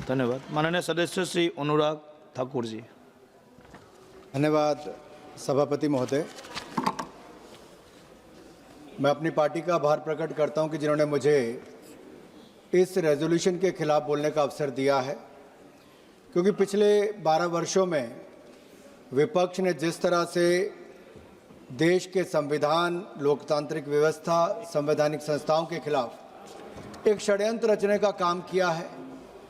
धन्यवाद। माननीय सदस्य श्री अनुराग ठाकुर जी। धन्यवाद सभापति महोदय। मैं अपनी पार्टी का आभार प्रकट करता हूं कि जिन्होंने मुझे इस रेजोल्यूशन के खिलाफ बोलने का अवसर दिया है, क्योंकि पिछले 12 वर्षों में विपक्ष ने जिस तरह से देश के संविधान, लोकतांत्रिक व्यवस्था, संवैधानिक संस्थाओं के खिलाफ एक षड्यंत्र रचने का काम किया है,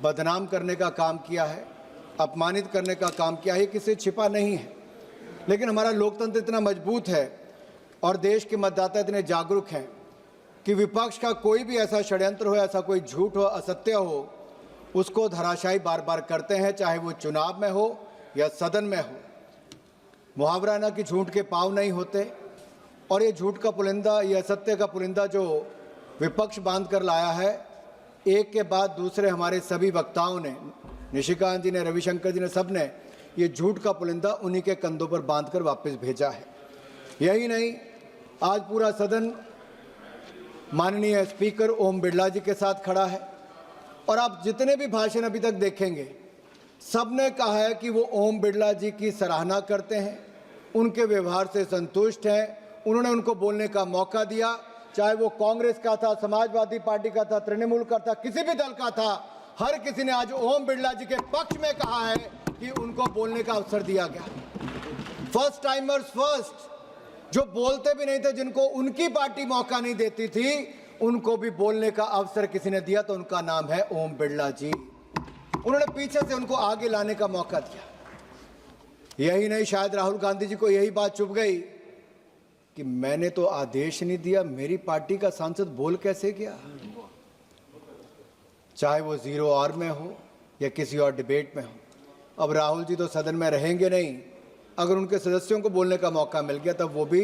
बदनाम करने का काम किया है, अपमानित करने का काम किया है, किसी छिपा नहीं है। लेकिन हमारा लोकतंत्र इतना मजबूत है और देश के मतदाता इतने जागरूक हैं कि विपक्ष का कोई भी ऐसा षड्यंत्र हो, ऐसा कोई झूठ हो, असत्य हो, उसको धराशायी बार बार करते हैं, चाहे वो चुनाव में हो या सदन में हो। मुहावरा ना कि झूठ के पाँव नहीं होते, और ये झूठ का पुलिंदा, ये असत्य का पुलिंदा जो विपक्ष बांध कर लाया है, एक के बाद दूसरे हमारे सभी वक्ताओं ने, निशिकांत जी ने, रविशंकर जी ने, सब ने ये झूठ का पुलिंदा उन्हीं के कंधों पर बांधकर वापस भेजा है। यही नहीं, आज पूरा सदन माननीय स्पीकर ओम बिरला जी के साथ खड़ा है, और आप जितने भी भाषण अभी तक देखेंगे, सबने कहा है कि वो ओम बिरला जी की सराहना करते हैं, उनके व्यवहार से संतुष्ट हैं, उन्होंने उनको बोलने का मौका दिया, चाहे वो कांग्रेस का था, समाजवादी पार्टी का था, तृणमूल का था, किसी भी दल का था, हर किसी ने आज ओम बिरला जी के पक्ष में कहा है कि उनको बोलने का अवसर दिया गया। फर्स्ट टाइमर्स फर्स्ट, जो बोलते भी नहीं थे, जिनको उनकी पार्टी मौका नहीं देती थी, उनको भी बोलने का अवसर किसी ने दिया, तो उनका नाम है ओम बिरला जी। उन्होंने पीछे से उनको आगे लाने का मौका दिया। यही नहीं, शायद राहुल गांधी जी को यही बात चुभ गई कि मैंने तो आदेश नहीं दिया, मेरी पार्टी का सांसद बोल कैसे गया। चाहे वो 0 आवर में हो या किसी और डिबेट में हो। अब राहुल जी तो सदन में रहेंगे नहीं, अगर उनके सदस्यों को बोलने का मौका मिल गया तब वो भी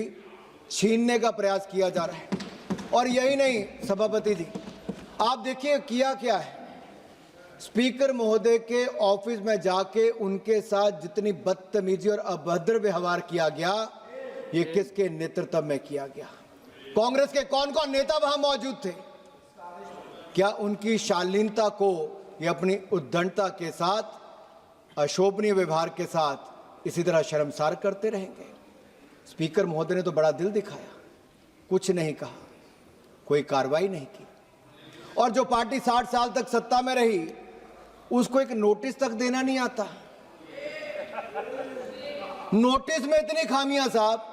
छीनने का प्रयास किया जा रहा है। और यही नहीं सभापति जी, आप देखिए किया क्या है। स्पीकर महोदय के ऑफिस में जाके उनके साथ जितनी बदतमीजी और अभद्र व्यवहार किया गया, ये किसके नेतृत्व में किया गया। कांग्रेस के कौन कौन नेता वहां मौजूद थे। क्या उनकी शालीनता को या अपनी उद्दंडता के साथ, अशोभनीय व्यवहार के साथ इसी तरह शर्मसार करते रहेंगे। स्पीकर महोदय ने तो बड़ा दिल दिखाया, कुछ नहीं कहा, कोई कार्रवाई नहीं की। और जो पार्टी 60 साल तक सत्ता में रही, उसको एक नोटिस तक देना नहीं आता। नोटिस में इतनी खामियां साहब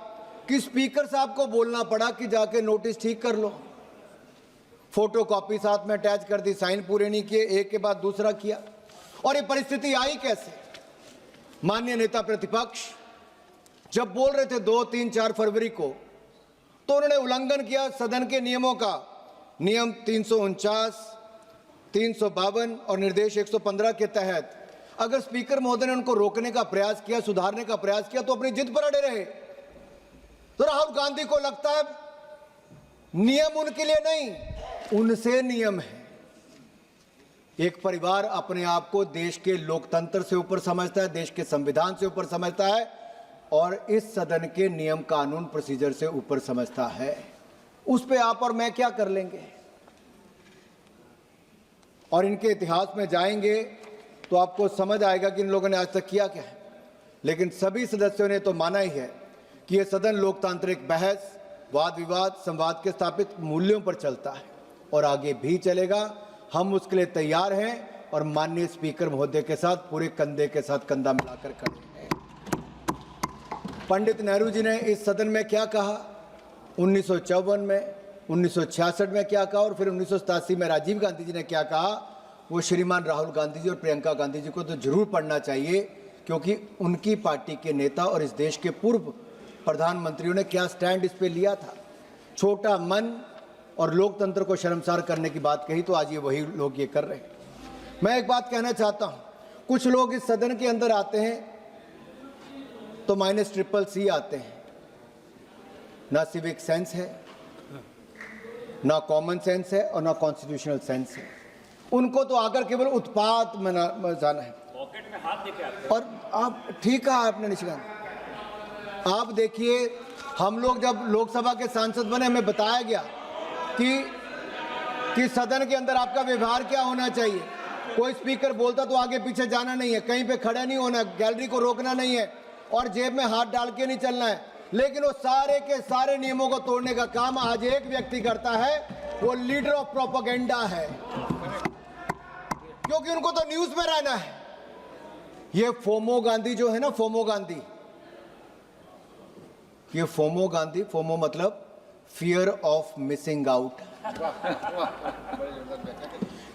कि स्पीकर साहब को बोलना पड़ा कि जाके नोटिस ठीक कर लो। फोटो कॉपी साथ में अटैच कर दी, साइन पूरे नहीं किए, एक के बाद दूसरा किया। और ये परिस्थिति आई कैसे। माननीय नेता प्रतिपक्ष जब बोल रहे थे 2, 3, 4 फरवरी को, तो उन्होंने उल्लंघन किया सदन के नियमों का। नियम 349, 352 और निर्देश 115 के तहत अगर स्पीकर महोदय ने उनको रोकने का प्रयास किया, सुधारने का प्रयास किया, तो अपनी जिद पर अड़े रहे। तो राहुल गांधी को लगता है नियम उनके लिए नहीं, उनसे नियम है। एक परिवार अपने आप को देश के लोकतंत्र से ऊपर समझता है, देश के संविधान से ऊपर समझता है, और इस सदन के नियम, कानून, प्रोसीजर से ऊपर समझता है। उस पे आप और मैं क्या कर लेंगे। और इनके इतिहास में जाएंगे तो आपको समझ आएगा कि इन लोगों ने आज तक किया क्या है। लेकिन सभी सदस्यों ने तो माना ही है कि यह सदन लोकतांत्रिक बहस, वाद विवाद, संवाद के स्थापित मूल्यों पर चलता है और आगे भी चलेगा। हम उसके लिए तैयार हैं और माननीय स्पीकर महोदय के साथ पूरे कंधे के साथ कंधा मिलाकर खड़े हैं। पंडित नेहरू जी ने इस सदन में क्या कहा, 1954 में, 1966 में क्या कहा, और फिर 1987 में राजीव गांधी जी ने क्या कहा, वो श्रीमान राहुल गांधी जी और प्रियंका गांधी जी को तो जरूर पढ़ना चाहिए, क्योंकि उनकी पार्टी के नेता और इस देश के पूर्व प्रधानमंत्रियों ने क्या स्टैंड इस पे लिया था। छोटा मन और लोकतंत्र को शर्मसार करने की बात कही, तो आज ये वही लोग ये कर रहे हैं। मैं एक बात कहना चाहता हूँ, कुछ लोग इस सदन के अंदर आते हैं तो -CCC आते हैं। ना सिविक सेंस है, ना कॉमन सेंस है और ना कॉन्स्टिट्यूशनल सेंस है। उनको तो आकर केवल उत्पात में जाना है। पॉकेट में हाथ लेके आते हैं। और आप ठीक कहा आपने निशिकांत, आप देखिए, हम लोग जब लोकसभा के सांसद बने, हमें बताया गया कि सदन के अंदर आपका व्यवहार क्या होना चाहिए। कोई स्पीकर बोलता तो आगे पीछे जाना नहीं है, कहीं पे खड़ा नहीं होना, गैलरी को रोकना नहीं है और जेब में हाथ डाल के नहीं चलना है। लेकिन वो सारे के सारे नियमों को तोड़ने का काम आज एक व्यक्ति करता है, वो लीडर ऑफ प्रोपेगेंडा है, क्योंकि उनको तो न्यूज में रहना है। ये फोमो गांधी जो है ना, फोमो गांधी, ये फोमो गांधी, फोमो मतलब फियर ऑफ मिसिंग आउट।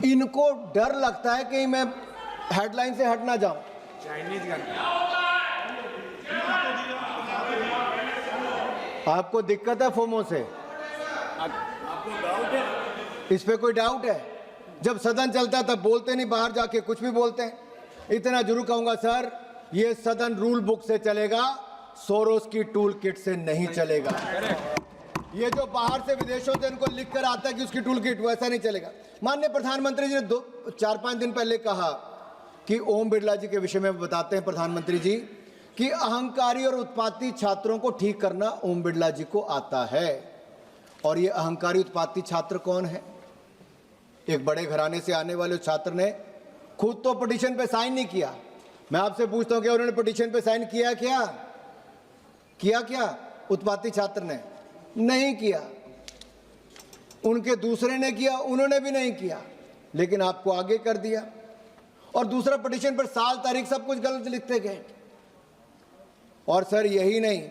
इनको डर लगता है कि मैं हेडलाइन से हट ना जाऊं। आपको दिक्कत है फोमो से? इस पे कोई डाउट है? जब सदन चलता है तब बोलते नहीं, बाहर जाके कुछ भी बोलते हैं। इतना जरूर कहूंगा सर, ये सदन रूल बुक से चलेगा, सोरोस की टूल किट से नहीं चलेगा। ये जो बाहर से विदेशों से इनको लिख कर आता है कि उसकी टूल किट, वैसा नहीं चलेगा। माननीय प्रधानमंत्री जी ने 4-5 दिन पहले कहा कि ओम बिरला जी के विषय में बताते हैं प्रधानमंत्री जी कि अहंकारी और उत्पाती छात्रों को ठीक करना ओम बिरला जी को आता है। और ये अहंकारी उत्पाती छात्र कौन है? एक बड़े घराने से आने वाले छात्र ने खुद तो पिटीशन पे साइन नहीं किया। मैं आपसे पूछता हूं कि उन्होंने पिटीशन पे साइन किया क्या? उत्पाती छात्र ने नहीं किया। उनके दूसरे ने किया, उन्होंने भी नहीं किया, लेकिन आपको आगे कर दिया। और दूसरा पिटीशन पर साल तारीख सब कुछ गलत लिखते गए। और सर यही नहीं,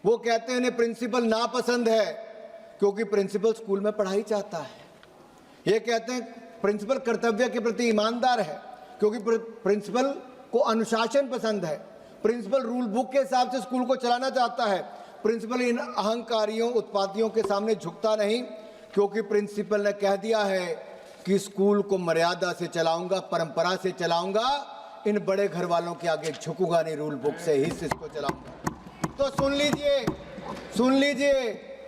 वो कहते हैं उन्हें प्रिंसिपल नापसंद है क्योंकि प्रिंसिपल स्कूल में पढ़ाई चाहता है। ये कहते हैं प्रिंसिपल कर्तव्य के प्रति ईमानदार है क्योंकि प्रिंसिपल को अनुशासन पसंद है। प्रिंसिपल रूल बुक के हिसाब से स्कूल को चलाना चाहता है। प्रिंसिपल इन अहंकारियों उत्पातियों के सामने झुकता नहीं क्योंकि प्रिंसिपल ने कह दिया है कि स्कूल को मर्यादा से चलाऊंगा, परंपरा से चलाऊंगा, इन बड़े घर वालों के आगे झुकूंगा नहीं, रूल बुक से ही इसको चलाऊंगा। तो सुन लीजिए,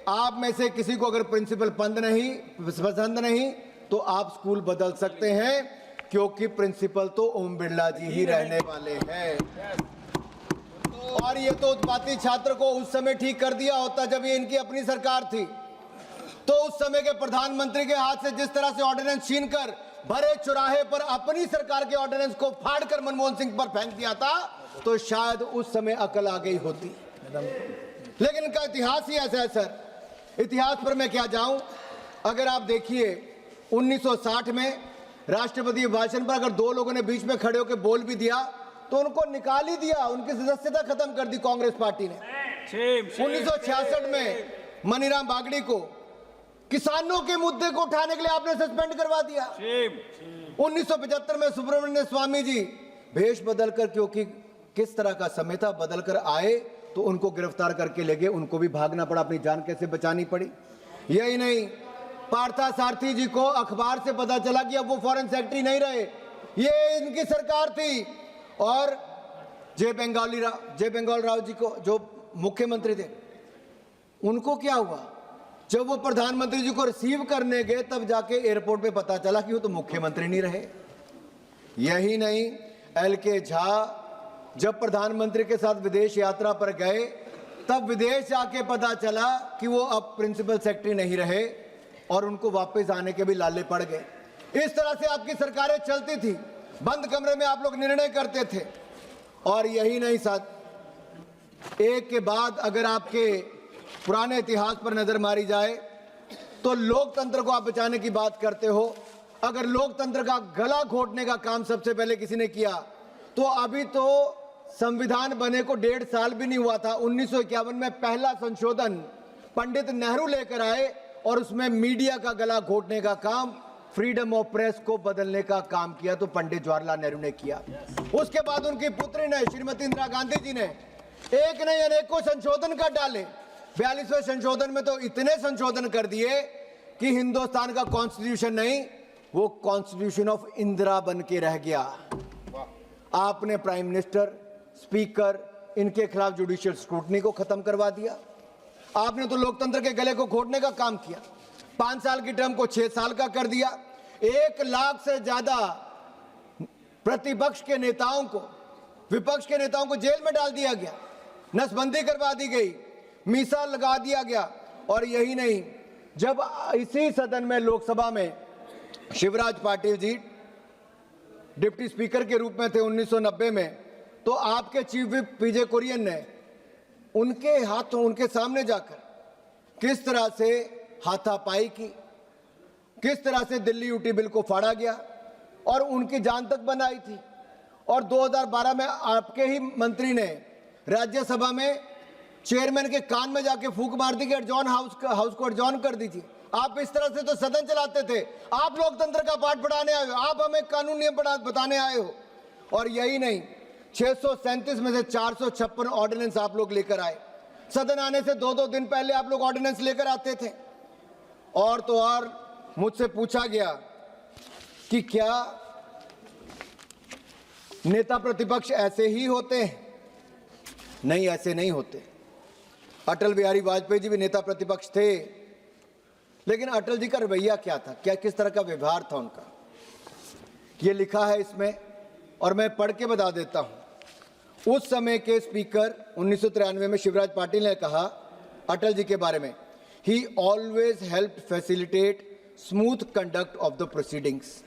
आप में से किसी को अगर प्रिंसिपल पसंद नहीं तो आप स्कूल बदल सकते हैं क्योंकि प्रिंसिपल तो ओम बिरला जी ही रहने वाले हैं। और ये तो उत्पाती छात्र को उस समय ठीक कर दिया होता जब ये इनकी अपनी सरकार थी, तो उस समय के प्रधानमंत्री के हाथ से जिस तरह से ऑर्डिनेंस छीनकर भरे चौराहे पर अपनी सरकार के ऑर्डिनेंस को फाड़कर मनमोहन सिंह पर फेंक दिया था, तो शायद उस समय अकल आ गई होती। लेकिन इनका इतिहास ही ऐसा है सर। इतिहास पर मैं क्या जाऊं। अगर आप देखिए 1960 में राष्ट्रपति भाषण पर अगर 2 लोगों ने बीच में खड़े होकर बोल भी दिया तो उनको निकाल ही दिया, उनकी सदस्यता खत्म कर दी कांग्रेस पार्टी ने। 1966 में मनीराम बागड़ी को किसानों के मुद्दे को उठाने के लिए आपने सस्पेंड करवा दिया। 1975 में सुब्रमण्य स्वामी जी भेष बदलकर, क्योंकि किस तरह का समय था, बदलकर आए तो उनको गिरफ्तार करके ले गए, उनको भी भागना पड़ा, अपनी जान कैसे बचानी पड़ी। यही नहीं, पार्था सारथी जी को अखबार से पता चला कि अब वो फॉरेन सेक्रेटरी नहीं रहे, ये इनकी सरकार थी। और जय बेंगाल राव जी को जो मुख्यमंत्री थे, उनको क्या हुआ? जब वो प्रधानमंत्री जी को रिसीव करने गए तब जाके एयरपोर्ट पे पता चला कि वो तो मुख्यमंत्री नहीं रहे। यही नहीं, LK झा जब प्रधानमंत्री के साथ विदेश यात्रा पर गए तब विदेश जाके पता चला कि वो अब प्रिंसिपल सेक्रेटरी नहीं रहे और उनको वापस आने के भी लाले पड़ गए। इस तरह से आपकी सरकारें चलती थी, बंद कमरे में आप लोग निर्णय करते थे। और यही नहीं साथ, एक के बाद अगर आपके पुराने इतिहास पर नजर मारी जाए तो लोकतंत्र को आप बचाने की बात करते हो। अगर लोकतंत्र का गला घोटने का काम सबसे पहले किसी ने किया तो अभी तो संविधान बने को 1.5 साल भी नहीं हुआ था। 1951 में पहला संशोधन पंडित नेहरू लेकर आए और उसमें मीडिया का गला घोटने का काम, फ्रीडम ऑफ प्रेस को बदलने का काम किया तो पंडित जवाहरलाल नेहरू ने किया। उसके बाद उनकी पुत्री ने, श्रीमती इंदिरा गांधी जी ने एक नहीं अनेकों संशोधन कर डाले। 42वें संशोधन में तो इतने संशोधन कर दिए कि हिंदुस्तान का कॉन्स्टिट्यूशन नहीं, वो कॉन्स्टिट्यूशन ऑफ इंदिरा बन के रह गया। आपने प्राइम मिनिस्टर, स्पीकर, इनके खिलाफ जुडिशियल स्क्रूटनी को खत्म करवा दिया। आपने तो लोकतंत्र के गले को घोटने का काम किया। 5 साल की टर्म को 6 साल का कर दिया। 1 लाख से ज्यादा प्रतिपक्ष के नेताओं को, विपक्ष के नेताओं को जेल में डाल दिया गया, नसबंदी करवा दी गई, मीसा लगा दिया गया। और यही नहीं, जब इसी सदन में लोकसभा में शिवराज पाटिल जी डिप्टी स्पीकर के रूप में थे 1990 में, तो आपके चीफ विप पीजे कुरियन ने उनके हाथों, उनके सामने जाकर किस तरह से हाथापाई की, किस तरह से दिल्ली यूटी बिल को फाड़ा गया और उनकी जान तक बनाई थी। और 2012 में आपके ही मंत्री ने राज्यसभा में चेयरमैन के कान में जाके फूंक मार दी कि एडजॉर्न हाउस को एडजॉर्न कर दीजिए। आप इस तरह से तो सदन चलाते थे। आप लोकतंत्र का पाठ पढ़ाने आए हो, आप हमें कानून नियम बताने आए हो। और यही नहीं, 637 में से 456 ऑर्डिनेंस आप लोग लेकर आए। सदन आने से 2-2 दिन पहले आप लोग ऑर्डिनेंस लेकर आते थे। और तो और मुझसे पूछा गया कि क्या नेता प्रतिपक्ष ऐसे ही होते हैं? नहीं, ऐसे नहीं होते। अटल बिहारी वाजपेयी जी भी नेता प्रतिपक्ष थे, लेकिन अटल जी का रवैया क्या था, क्या किस तरह का व्यवहार था उनका, ये लिखा है इसमें और मैं पढ़ के बता देता हूं। उस समय के स्पीकर 1993 में शिवराज पाटिल ने कहा अटल जी के बारे में, ही always help facilitate smooth conduct of the proceedings.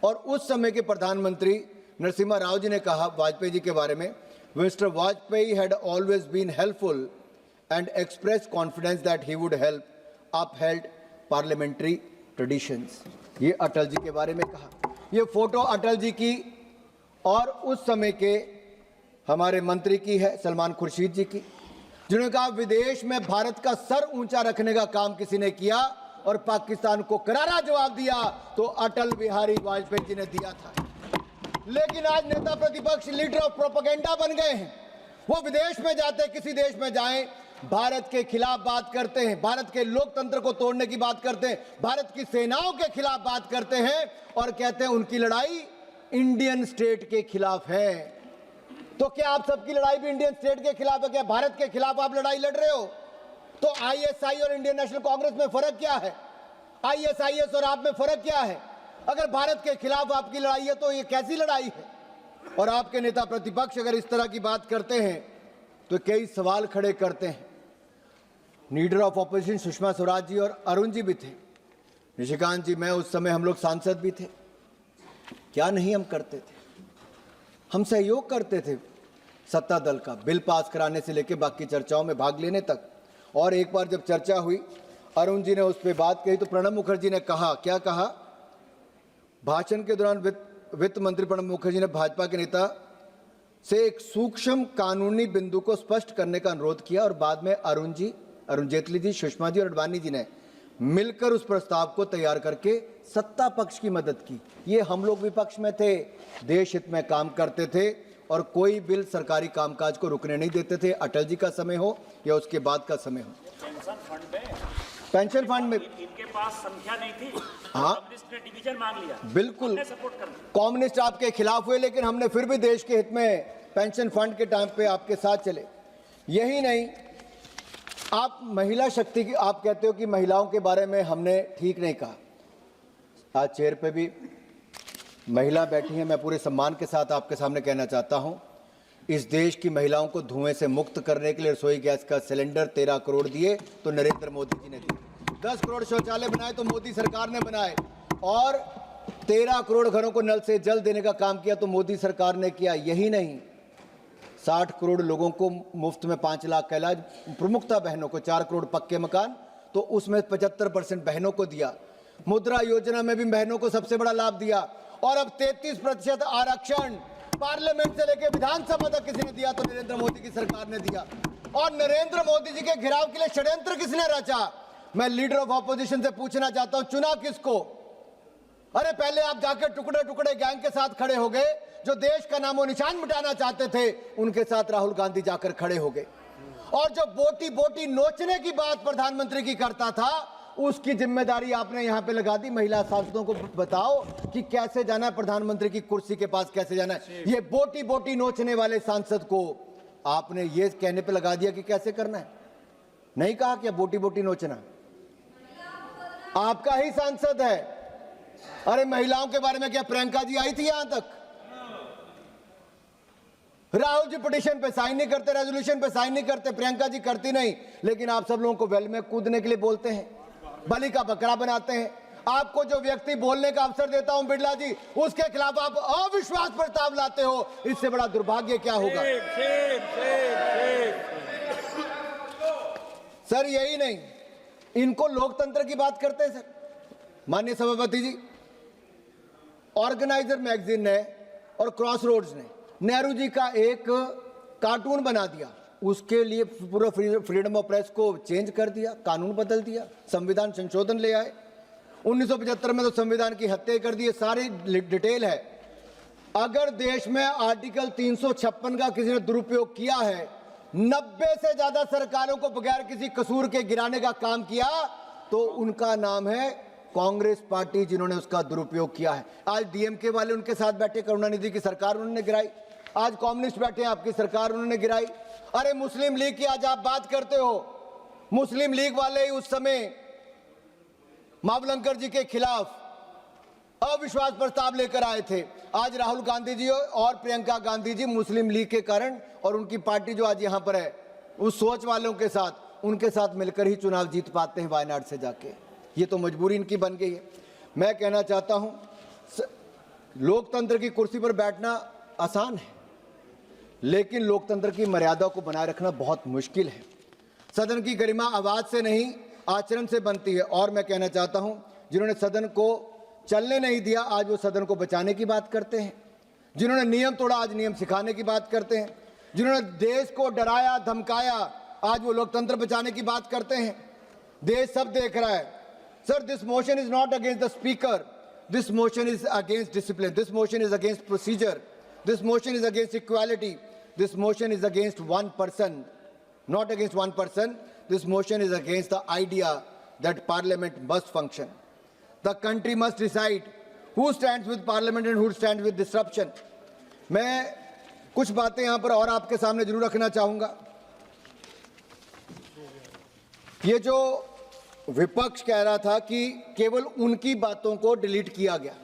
और उस समय के प्रधानमंत्री नरसिम्हा राव जी ने कहा वाजपेयी जी के बारे में, Mister Vajpayee had always been helpful and express confidence that he would help upheld parliamentary traditions. ये अटल जी के बारे में कहा। ये फोटो अटल जी की और उस समय के हमारे मंत्री की है, सलमान खुर्शीद जी की, जिन्होंने कहा विदेश में भारत का सर ऊंचा रखने का काम किसी ने किया और पाकिस्तान को करारा जवाब दिया तो अटल बिहारी वाजपेयी जी ने दिया था। लेकिन आज नेता प्रतिपक्ष लीडर ऑफ प्रोपेगेंडा बन गए हैं। वो विदेश में जाते, किसी देश में जाएं, भारत के खिलाफ बात करते हैं, भारत के लोकतंत्र को तोड़ने की बात करते हैं, भारत की सेनाओं के खिलाफ बात करते हैं और कहते हैं उनकी लड़ाई इंडियन स्टेट के खिलाफ है। तो क्या आप सबकी लड़ाई भी इंडियन स्टेट के खिलाफ है? क्या भारत के खिलाफ आप लड़ाई लड़ रहे हो? तो आईएसआई और इंडियन नेशनल कांग्रेस में फर्क क्या है? आईएसआईएस और आप में फर्क क्या है? अगर भारत के खिलाफ आपकी लड़ाई है तो ये कैसी लड़ाई है? और आपके नेता प्रतिपक्ष अगर इस तरह की बात करते हैं तो कई सवाल खड़े करते हैं। Leader of opposition Sushma Swaraj ji और अरुण जी भी थे, निशिकांत जी, मैं उस समय, हम लोग सांसद भी थे। क्या नहीं हम करते थे? हम सहयोग करते थे सत्ता दल का, बिल पास कराने से लेकर बाकी चर्चाओं में भाग लेने तक। और एक बार जब चर्चा हुई, अरुण जी ने उस पर बात कही तो प्रणब मुखर्जी ने कहा, क्या कहा? भाषण के दौरान वित्त मंत्री प्रणब मुखर्जी ने भाजपा के नेता से एक सूक्ष्म कानूनी बिंदु को स्पष्ट करने का अनुरोध किया और बाद में अरुण जेटली जी, सुषमा जी और अडवाणी जी ने मिलकर उस प्रस्ताव को तैयार करके सत्ता पक्ष की मदद की। ये हम लोग विपक्ष में थे, देश हित में काम करते थे और कोई बिल सरकारी कामकाज को रुकने नहीं देते थे, अटल जी का समय हो या उसके बाद का समय हो। पेंशन फंड में इनके पास संख्या नहीं थी, हाँ, कम्युनिस्ट ने डिवीजन मांग लिया, बिल्कुल सपोर्ट कर। कम्युनिस्ट आपके खिलाफ हुए, लेकिन हमने फिर भी देश के हित में पेंशन फंड के टाइम पे आपके साथ चले। यही नहीं, आप महिला शक्ति की, आप कहते हो कि महिलाओं के बारे में हमने ठीक नहीं कहा। आज चेयर पे भी महिला बैठी हैं, मैं पूरे सम्मान के साथ आपके सामने कहना चाहता हूं, इस देश की महिलाओं को धुएं से मुक्त करने के लिए रसोई गैस का सिलेंडर 13 करोड़ दिए तो नरेंद्र मोदी जी ने दिए। 10 करोड़ शौचालय बनाए तो मोदी सरकार ने बनाए और 13 करोड़ घरों को नल से जल देने का काम किया तो मोदी सरकार ने किया। यही नहीं, 60 करोड़ लोगों को मुफ्त में 5 लाख का इलाज, प्रमुखता बहनों को 4 करोड़ पक्के मकान, तो उसमें 75% बहनों को दिया। मुद्रा योजना में भी बहनों को सबसे बड़ा लाभ दिया और अब 33% आरक्षण पार्लियामेंट से लेकर विधानसभा तक किसी ने दिया तो नरेंद्र मोदी की सरकार ने दिया। और नरेंद्र मोदी जी के घिराव के लिए षड्यंत्र किसने रचा? मैं लीडर ऑफ ऑपोजिशन से पूछना चाहता हूं, चुना किसको? अरे पहले आप जाकर टुकड़े टुकड़े गैंग के साथ खड़े हो गए, जो देश का नामो निशान मिटाना चाहते थे उनके साथ राहुल गांधी जाकर खड़े हो गए। और जो बोटी बोटी नोचने की बात प्रधानमंत्री की करता था, उसकी जिम्मेदारी आपने यहां पे लगा दी। महिला सांसदों को बताओ कि कैसे जाना है प्रधानमंत्री की कुर्सी के पास, कैसे जाना है। ये बोटी बोटी नोचने वाले सांसद को आपने ये कहने पे लगा दिया कि कैसे करना है। नहीं कहा कि बोटी बोटी नोचना, आपका ही सांसद है। अरे महिलाओं के बारे में क्या प्रियंका जी आई थी यहां तक? राहुल जी पिटीशन पे साइन नहीं करते, रेजोल्यूशन पे साइन नहीं करते, प्रियंका जी करती नहीं, लेकिन आप सब लोगों को वेल में कूदने के लिए बोलते हैं, बलि का बकरा बनाते हैं। आपको जो व्यक्ति बोलने का अवसर देता हूं बिड़ला जी, उसके खिलाफ आप अविश्वास प्रस्ताव लाते हो। इससे बड़ा दुर्भाग्य क्या होगा? सर यही नहीं, इनको लोकतंत्र की बात करते हैं सर। माननीय सभापति जी, ऑर्गेनाइजर मैगजीन ने और क्रॉस रोड्स ने नेहरू जी का एक कार्टून बना दिया, उसके लिए पूरा फ्रीडम ऑफ प्रेस को चेंज कर दिया, कानून बदल दिया, संविधान संशोधन ले आए। 1975 में तो संविधान की हत्या कर दी, सारी डिटेल है। अगर देश में आर्टिकल 356 का किसी ने दुरुपयोग किया है, 90 से ज्यादा सरकारों को बगैर किसी कसूर के गिराने का काम किया, तो उनका नाम है कांग्रेस पार्टी, जिन्होंने उसका दुरुपयोग किया है। आज डीएमके वाले उनके साथ बैठे, करुणानिधि की सरकार उन्होंने गिराई। आज कम्युनिस्ट बैठे हैं, आपकी सरकार उन्होंने गिराई। अरे मुस्लिम लीग की आज आप बात करते हो, मुस्लिम लीग वाले ही उस समय मावलंकर जी के खिलाफ अविश्वास प्रस्ताव लेकर आए थे। आज राहुल गांधी जी और प्रियंका गांधी जी मुस्लिम लीग के कारण और उनकी पार्टी जो आज यहां पर है, उस सोच वालों के साथ, उनके साथ मिलकर ही चुनाव जीत पाते हैं वायनाड से जाके। ये तो मजबूरी इनकी बन गई है। मैं कहना चाहता हूं, लोकतंत्र की कुर्सी पर बैठना आसान है, लेकिन लोकतंत्र की मर्यादा को बनाए रखना बहुत मुश्किल है। सदन की गरिमा आवाज से नहीं, आचरण से बनती है। और मैं कहना चाहता हूं, जिन्होंने सदन को चलने नहीं दिया, आज वो सदन को बचाने की बात करते हैं। जिन्होंने नियम तोड़ा, आज नियम सिखाने की बात करते हैं। जिन्होंने देश को डराया धमकाया, आज वो लोकतंत्र बचाने की बात करते हैं। देश सब देख रहा है। Sir, this motion is not against the speaker, this motion is against discipline, this motion is against procedure, this motion is against equality, this motion is against one person, not against one person. This motion is against the idea that parliament must function. The country must decide who stands with parliament and who stands with disruption. मैं कुछ बातें यहां पर और आपके सामने जरूर रखना चाहूंगा। ये जो विपक्ष कह रहा था कि केवल उनकी बातों को डिलीट किया गया,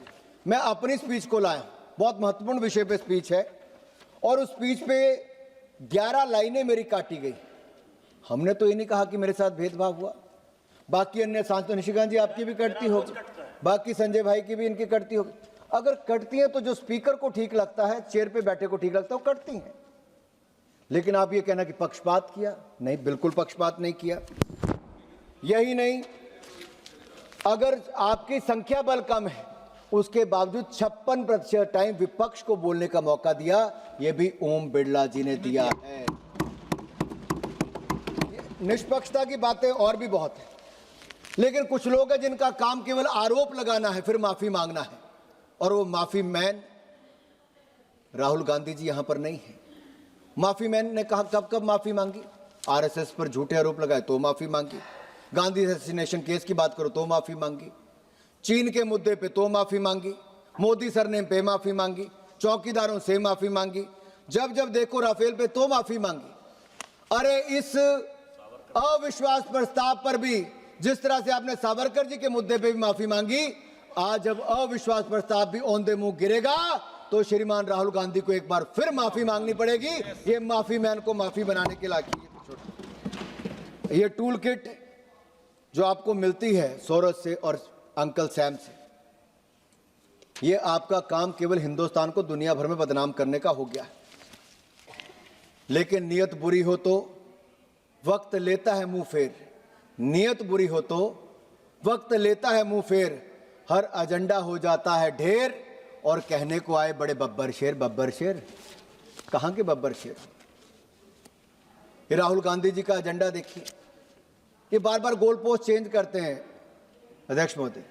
मैं अपनी स्पीच को लाया, बहुत महत्वपूर्ण विषय पे स्पीच है, और उस स्पीच पे 11 लाइनें मेरी काटी गई। हमने तो ये नहीं कहा कि मेरे साथ भेदभाव हुआ। बाकी अन्य सांसद, निशिकांत जी आपकी भी कटती होगी, बाकी संजय भाई की भी इनकी कटती होगी। अगर कटती है तो जो स्पीकर को ठीक लगता है, चेयर पे बैठे को ठीक लगता है, वो कटती हैं। लेकिन आप ये कहना कि पक्षपात किया, नहीं, बिल्कुल पक्षपात नहीं किया। यही नहीं, अगर आपकी संख्या बल कम है, उसके बावजूद 56% टाइम विपक्ष को बोलने का मौका दिया, यह भी ओम बिड़ला जी ने दिया है। निष्पक्षता की बातें और भी बहुत है, लेकिन कुछ लोग हैं जिनका काम केवल आरोप लगाना है, फिर माफी मांगना है, और वो माफी मैन राहुल गांधी जी यहां पर नहीं है। माफी मैन ने कहा कब कब माफी मांगी? आरएसएस पर झूठे आरोप लगाए तो माफी मांगी, गांधी असैसिनेशन केस की बात करो तो माफी मांगी, चीन के मुद्दे पे तो माफी मांगी, मोदी सरनेम पे माफी मांगी, चौकीदारों से माफी मांगी, जब जब देखो राफेल पे तो माफी मांगी। अरे इस अविश्वास प्रस्ताव पर भी जिस तरह से आपने सावरकर जी के मुद्दे पे भी माफी मांगी, आज जब अविश्वास प्रस्ताव भी औंधे मुंह गिरेगा तो श्रीमान राहुल गांधी को एक बार फिर माफी मांगनी पड़ेगी। ये माफी मैन को माफी बनाने के लायक ये टूल किट जो आपको मिलती है सोरस से और अंकल सैम से, ये आपका काम केवल हिंदुस्तान को दुनिया भर में बदनाम करने का हो गया है। लेकिन नीयत बुरी हो तो वक्त लेता है मुंह फेर, नीयत बुरी हो तो वक्त लेता है मुंह फेर, हर एजेंडा हो जाता है ढेर, और कहने को आए बड़े बब्बर शेर। बब्बर शेर कहां के बब्बर शेर? ये राहुल गांधी जी का एजेंडा देखिए, ये बार बार गोल पोस्ट चेंज करते हैं अध्यक्ष महोदय।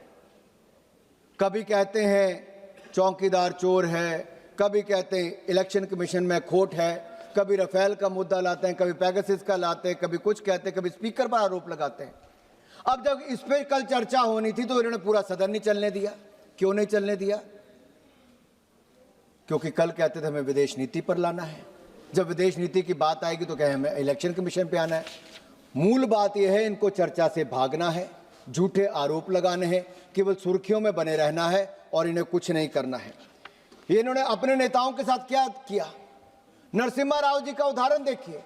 कभी कहते हैं चौकीदार चोर है, कभी कहते हैं इलेक्शन कमीशन में खोट है, कभी राफेल का मुद्दा लाते हैं, कभी पैगासस का लाते हैं, कभी कुछ कहते हैं, कभी स्पीकर पर आरोप लगाते हैं। अब जब इस पे कल चर्चा होनी थी तो इन्होंने पूरा सदन नहीं चलने दिया। क्यों नहीं चलने दिया? क्योंकि कल कहते थे हमें विदेश नीति पर लाना है, जब विदेश नीति की बात आएगी तो कहे हमें इलेक्शन कमीशन पे आना है। मूल बात यह है, इनको चर्चा से भागना है, झूठे आरोप लगाने हैं, केवल सुर्खियों में बने रहना है और इन्हें कुछ नहीं करना है। ये इन्होंने अपने नेताओं के साथ क्या किया? नरसिम्हा राव जी का उदाहरण देखिए,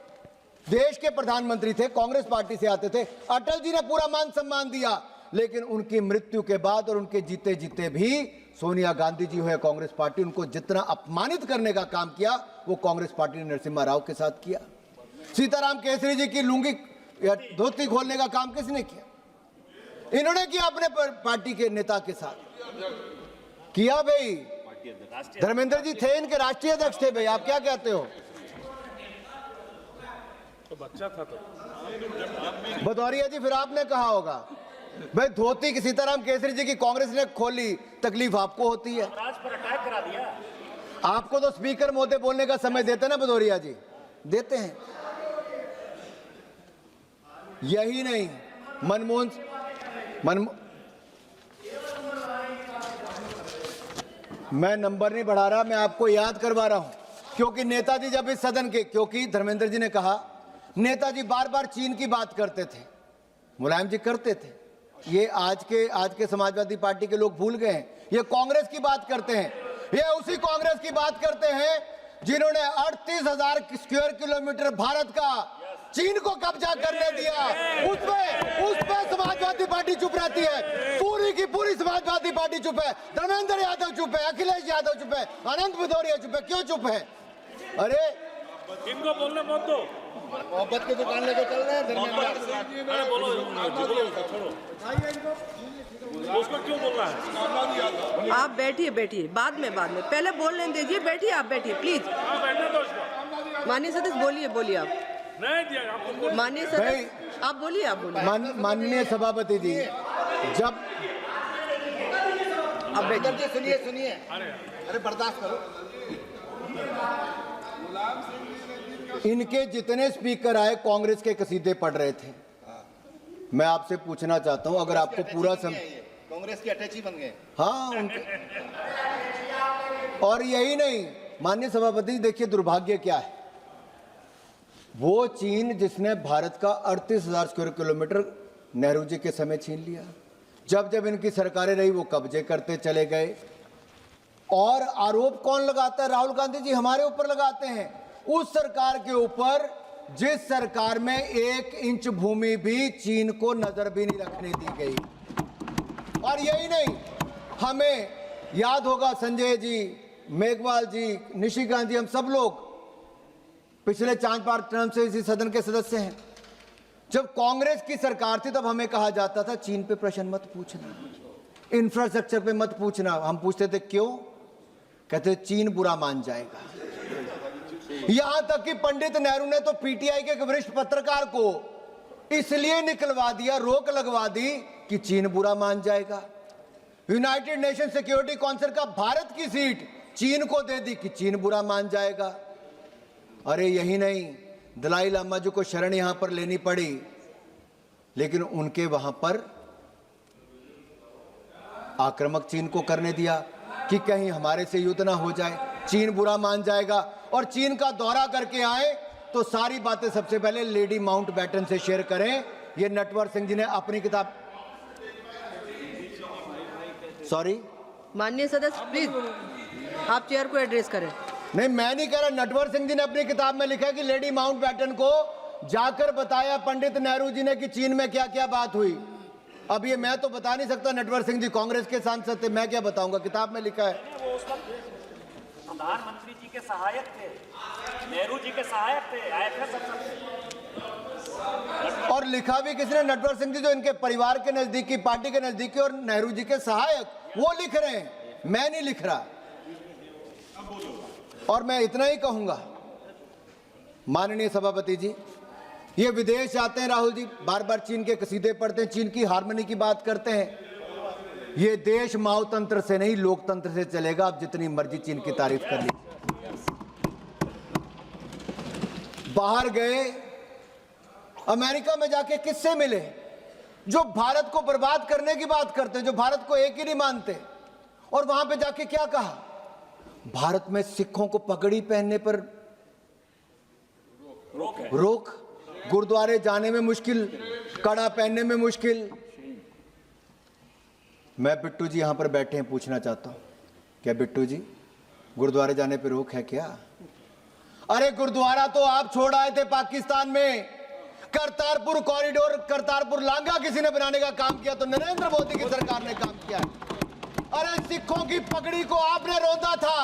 देश के प्रधानमंत्री थे, कांग्रेस पार्टी से आते थे, अटल जी ने पूरा मान सम्मान दिया, लेकिन उनकी मृत्यु के बाद और उनके जीते जीते भी सोनिया गांधी जी हो या कांग्रेस पार्टी, उनको जितना अपमानित करने का काम किया वो कांग्रेस पार्टी ने नरसिम्हा राव के साथ किया। सीताराम केसरी जी की लुंगी या धोती खोलने का काम किसने किया? इन्होंने किया अपने पार्टी के नेता के साथ किया। भाई धर्मेंद्र जी थे इनके राष्ट्रीय अध्यक्ष थे। भाई आप क्या कहते हो? तो बच्चा था तो भदौरिया जी फिर आपने कहा होगा भाई धोती की सीताराम केसरी जी की कांग्रेस ने खोली, तकलीफ आपको होती है। राज पर अटैक करा दिया। आपको तो स्पीकर महोदय बोलने का समय देते ना भदौरिया जी, देते हैं। यही नहीं, मैं नंबर नहीं बढ़ा रहा, मैं आपको याद करवा रहा हूं, क्योंकि नेताजी जब इस सदन के, क्योंकि धर्मेंद्र जी ने कहा नेताजी बार बार चीन की बात करते थे, मुलायम जी करते थे, ये आज के समाजवादी पार्टी के लोग भूल गए हैं। ये कांग्रेस की बात करते हैं, ये उसी कांग्रेस की बात करते हैं जिन्होंने 38,000 स्क्वायर किलोमीटर भारत का चीन को कब्जा करने दिया। उस पे समाजवादी पार्टी चुप रहती है, पूरी की पूरी समाजवादी पार्टी चुप है। धर्मेंद्र यादव चुप है, अखिलेश यादव चुप है, अनंत भदौरिया चुप है। क्यों चुप है? अरे इनको बोलने मत दो। मोहब्बत की दुकान लेके चल रहे हैं धर्मेंद्र। अरे बोलो छोड़ो, उसको क्यों बोल रहा है? आप बैठिए, बाद में पहले बोलने दीजिए। बैठिए, आप बैठिए प्लीज। बैठने दो उसको। माननीय सदस्य बोलिए आप। नहीं दिया आपको। माननीय सदस्य आप बोलिए। माननीय सभापति जी, जब आप बैठिए। सुनिए, अरे बर्दाश्त करो। इनके जितने स्पीकर आए कांग्रेस के कसीदे पढ़ रहे थे। मैं आपसे पूछना चाहता हूं, अगर आपको पूरा कांग्रेस की अटैची बन गए। हाँ उनके, और यही नहीं माननीय सभापति, देखिए दुर्भाग्य क्या है, वो चीन जिसने भारत का 38,000 स्क्वायर किलोमीटर नेहरू जी के समय छीन लिया, जब जब इनकी सरकारें रही वो कब्जे करते चले गए। और आरोप कौन लगाता है? राहुल गांधी जी हमारे ऊपर लगाते हैं, उस सरकार के ऊपर जिस सरकार में 1 इंच भूमि भी चीन को नजर भी नहीं रखने दी गई। और यही नहीं, हमें याद होगा संजय जी, मेघवाल जी, निशिकांत जी, हम सब लोग पिछले 4-5 टर्म से इसी सदन के सदस्य हैं। जब कांग्रेस की सरकार थी तब हमें कहा जाता था चीन पे प्रश्न मत पूछना, इंफ्रास्ट्रक्चर पे मत पूछना। हम पूछते थे क्यों? कहते चीन बुरा मान जाएगा। यहां तक कि पंडित नेहरू ने तो पीटीआई के एक वरिष्ठ पत्रकार को इसलिए निकलवा दिया, रोक लगवा दी कि चीन बुरा मान जाएगा। यूनाइटेड नेशन सिक्योरिटी काउंसिल का भारत की सीट चीन को दे दी कि चीन बुरा मान जाएगा। अरे यही नहीं, दलाई लामा जी को शरण यहां पर लेनी पड़ी, लेकिन उनके वहां पर आक्रामक चीन को करने दिया कि कहीं हमारे से युद्ध ना हो जाए, चीन बुरा मान जाएगा। और चीन का दौरा करके आए तो सारी बातें सबसे पहले लेडी माउंटबेटन से शेयर करें। ये नटवर सिंह जी ने अपनी किताब, सॉरी माननीय सदस्य प्लीज आप चेयर को एड्रेस करें। नहीं, मैं नहीं कह रहा, नटवर सिंह जी ने अपनी किताब में लिखा है कि लेडी माउंटबेटन को जाकर बताया पंडित नेहरू जी ने कि चीन में क्या क्या बात हुई। अब ये मैं तो बता नहीं सकता, नटवर सिंह जी कांग्रेस के सांसद थे, मैं क्या बताऊंगा, किताब में लिखा है। वो उस वक्त प्रधानमंत्री जी के सहायक थे, नेहरू जी के सहायक थे, आए थे सब। और लिखा भी किसने? नटवर सिंह जी, जो इनके परिवार के नजदीकी, पार्टी के नजदीकी और नेहरू जी के सहायक, वो लिख रहे हैं, मैं नहीं लिख रहा। और मैं इतना ही कहूंगा माननीय सभापति जी, ये विदेश जाते हैं राहुल जी, बार बार चीन के कसीदे पढ़ते हैं, चीन की हार्मनी की बात करते हैं। ये देश माओतंत्र से नहीं लोकतंत्र से चलेगा। आप जितनी मर्जी चीन की तारीफ कर लीजिए। बाहर गए, अमेरिका में जाके किससे मिले? जो भारत को बर्बाद करने की बात करते हैं, जो भारत को एक ही नहीं मानते। और वहां पे जाके क्या कहा? भारत में सिखों को पगड़ी पहनने पर रोक, गुरुद्वारे जाने में मुश्किल, कड़ा पहनने में मुश्किल। मैं बिट्टू जी यहां पर बैठे हैं, पूछना चाहता हूं, क्या बिट्टू जी गुरुद्वारे जाने पर रोक है क्या? अरे गुरुद्वारा तो आप छोड़ आए थे पाकिस्तान में, करतारपुर कॉरिडोर, करतारपुर लांघा किसी ने बनाने का काम किया तो नरेंद्र मोदी की सरकार ने काम किया है। अरे सिखों की पगड़ी को आपने रौंदा था,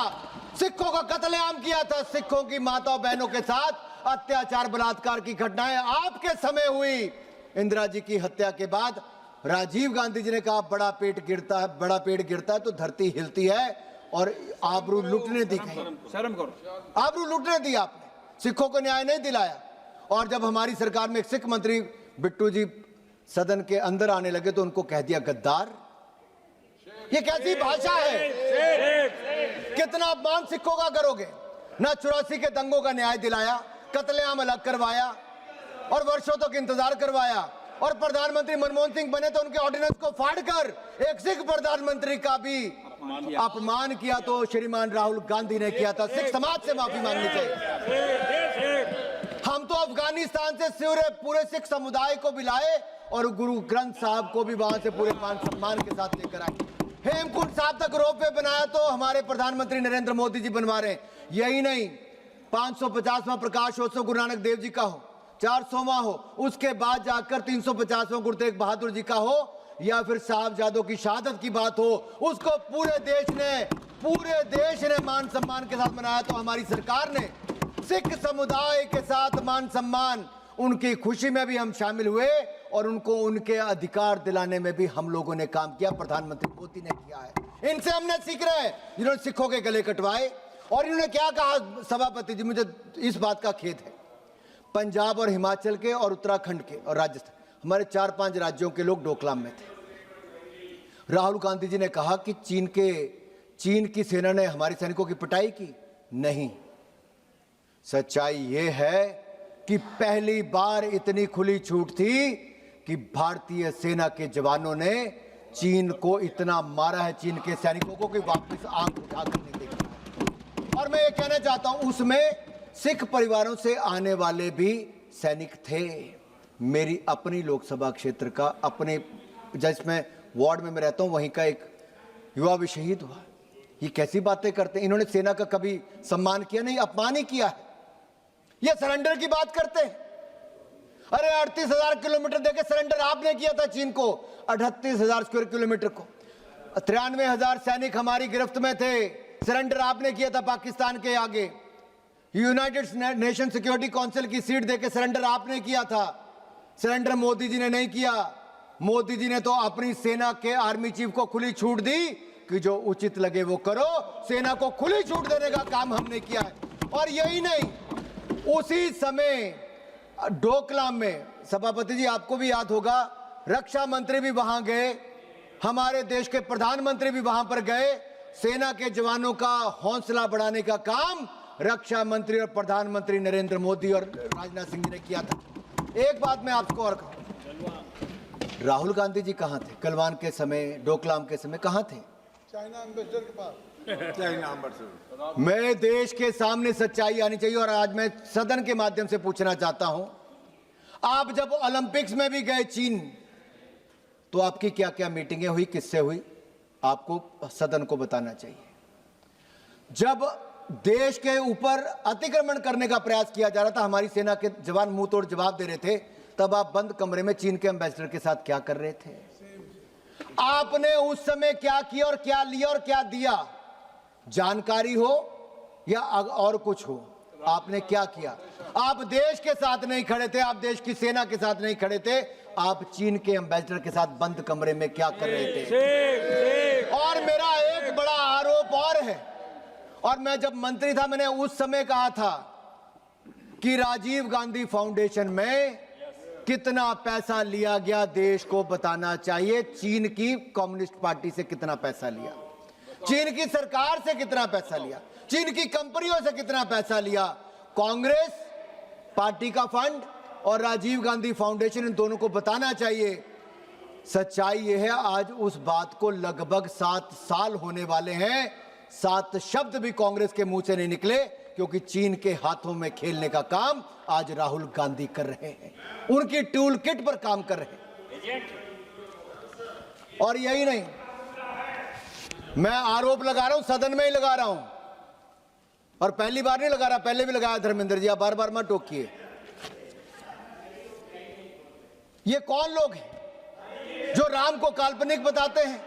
सिखों का कत्लेआम किया था, सिखों की माता बहनों के साथ अत्याचार बलात्कार की घटनाएं आपके समय हुई। इंदिरा जी की हत्या के बाद राजीव गांधी जी ने कहा बड़ा पेट गिरता है तो धरती हिलती है, और आबरू लुटने दी गई, शर्म करो। आबरू लुटने दी आपने, सिखों को न्याय नहीं दिलाया। और जब हमारी सरकार में एक सिख मंत्री बिट्टू जी सदन के अंदर आने लगे तो उनको कह दिया गद्दार। ये कैसी भाषा है? कितना अपमान सिखों का करोगे? ना 84 के दंगों का न्याय दिलाया, कत्लेआम अलग करवाया और वर्षों तक इंतजार करवाया, और प्रधानमंत्री मनमोहन सिंह बने तो उनके ऑर्डिनेंस को फाड़कर एक सिख प्रधानमंत्री का भी अपमान किया तो श्रीमान राहुल गांधी ने किया था। सिख समाज से माफी मांगनी चाहिए। हम तो अफगानिस्तान से पूरे सिख समुदाय को भी लाए और गुरु ग्रंथ साहब को भी वहां से पूरे मान सम्मान के साथ लेकर आए। हेमकुंड साहब तक रोपवे बनाया तो हमारे प्रधानमंत्री नरेंद्र मोदी जी बनवा रहे हैं। यही नहीं, 550वां प्रकाशोत्सव गुरु नानक देव जी का हो, 400वां हो, उसके बाद जाकर 350वां गुरु तेग बहादुर जी का हो, या फिर साहबजादों की शहादत की बात हो, उसको पूरे देश ने मान सम्मान के साथ मनाया तो हमारी सरकार ने सिख समुदाय के साथ मान सम्मान, उनकी खुशी में भी हम शामिल हुए और उनको उनके अधिकार दिलाने में भी हम लोगों ने काम किया, प्रधानमंत्री मोदी ने किया है। इनसे हमने सीख रहे हैं, जिन्होंने सिखों के गले कटवाए। और इन्होंने क्या कहा सभापति जी, मुझे इस बात का खेद है, पंजाब और हिमाचल के और उत्तराखंड के और राजस्थान, हमारे 4-5 राज्यों के लोग डोकलाम में थे। राहुल गांधी जी ने कहा कि चीन की सेना ने हमारे सैनिकों की पिटाई की। नहीं, सच्चाई यह है कि पहली बार इतनी खुली छूट थी कि भारतीय सेना के जवानों ने चीन को इतना मारा है, चीन के सैनिकों को, कि वापस आंख उठाकर नहीं देखा। और मैं ये कहना चाहता हूं, उसमें सिख परिवारों से आने वाले भी सैनिक थे। मेरी अपनी लोकसभा क्षेत्र का, अपने जिसमें वार्ड में मैं रहता हूं, वहीं का एक युवा भी शहीद हुआ। ये कैसी बातें करते हैं? इन्होंने सेना का कभी सम्मान किया नहीं, अपमान ही किया है। ये सरेंडर की बात करते हैं। अरे 38,000 किलोमीटर देके सरेंडर आपने किया था चीन को, 38,000 स्क्वायर किलोमीटर को। 93,000 सैनिक हमारी गिरफ्त में थे, सरेंडर आपने किया था पाकिस्तान के आगे। यूनाइटेड नेशन सिक्योरिटी काउंसिल की सीट देके सरेंडर आपने किया था, सरेंडर मोदी जी ने नहीं किया। मोदी जी ने तो अपनी सेना के आर्मी चीफ को खुली छूट दी कि जो उचित लगे वो करो, सेना को खुली छूट देने का काम हमने किया है। और यही नहीं, उसी समय डोकलाम में, सभापति जी आपको भी याद होगा, रक्षा मंत्री भी वहां गए, हमारे देश के प्रधानमंत्री भी वहां पर गए। सेना के जवानों का हौसला बढ़ाने का काम रक्षा मंत्री और प्रधानमंत्री नरेंद्र मोदी और राजनाथ सिंह जी ने किया था। एक बात मैं आपको और कहूं, राहुल गांधी जी कहां थे कलवान के समय, डोकलाम के समय कहां थे? चाइना एम्बेसडर के पास। China ambassador. मैं देश के सामने सच्चाई आनी चाहिए। और आज मैं सदन के माध्यम से पूछना चाहता हूं, आप जब ओलंपिक्स में भी गए चीन, तो आपकी क्या क्या मीटिंगें हुई, किससे हुई, आपको सदन को बताना चाहिए। जब देश के ऊपर अतिक्रमण करने का प्रयास किया जा रहा था, हमारी सेना के जवान मुंह तोड़ जवाब दे रहे थे, तब आप बंद कमरे में चीन के एम्बेसडर के साथ क्या कर रहे थे? आपने उस समय क्या किया और क्या लिया और क्या दिया? जानकारी हो या और कुछ हो, आपने क्या किया? आप देश के साथ नहीं खड़े थे, आप देश की सेना के साथ नहीं खड़े थे, आप चीन के एम्बेसडर के साथ बंद कमरे में क्या कर रहे थे? और मेरा एक बड़ा आरोप और है, और मैं जब मंत्री था मैंने उस समय कहा था कि राजीव गांधी फाउंडेशन में कितना पैसा लिया गया देश को बताना चाहिए। चीन की कम्युनिस्ट पार्टी से कितना पैसा लिया, चीन की सरकार से कितना पैसा लिया, चीन की कंपनियों से कितना पैसा लिया, कांग्रेस पार्टी का फंड और राजीव गांधी फाउंडेशन, इन दोनों को बताना चाहिए। सच्चाई यह है, आज उस बात को लगभग 7 साल होने वाले हैं, 7 शब्द भी कांग्रेस के मुंह से नहीं निकले, क्योंकि चीन के हाथों में खेलने का काम आज राहुल गांधी कर रहे हैं, उनकी टूल किट पर काम कर रहे हैं। और यही नहीं, मैं आरोप लगा रहा हूं, सदन में ही लगा रहा हूं, और पहली बार नहीं लगा रहा, पहले भी लगाया धर्मेंद्र जी, आप बार बार मत टोकिए। ये कौन लोग हैं जो राम को काल्पनिक बताते हैं?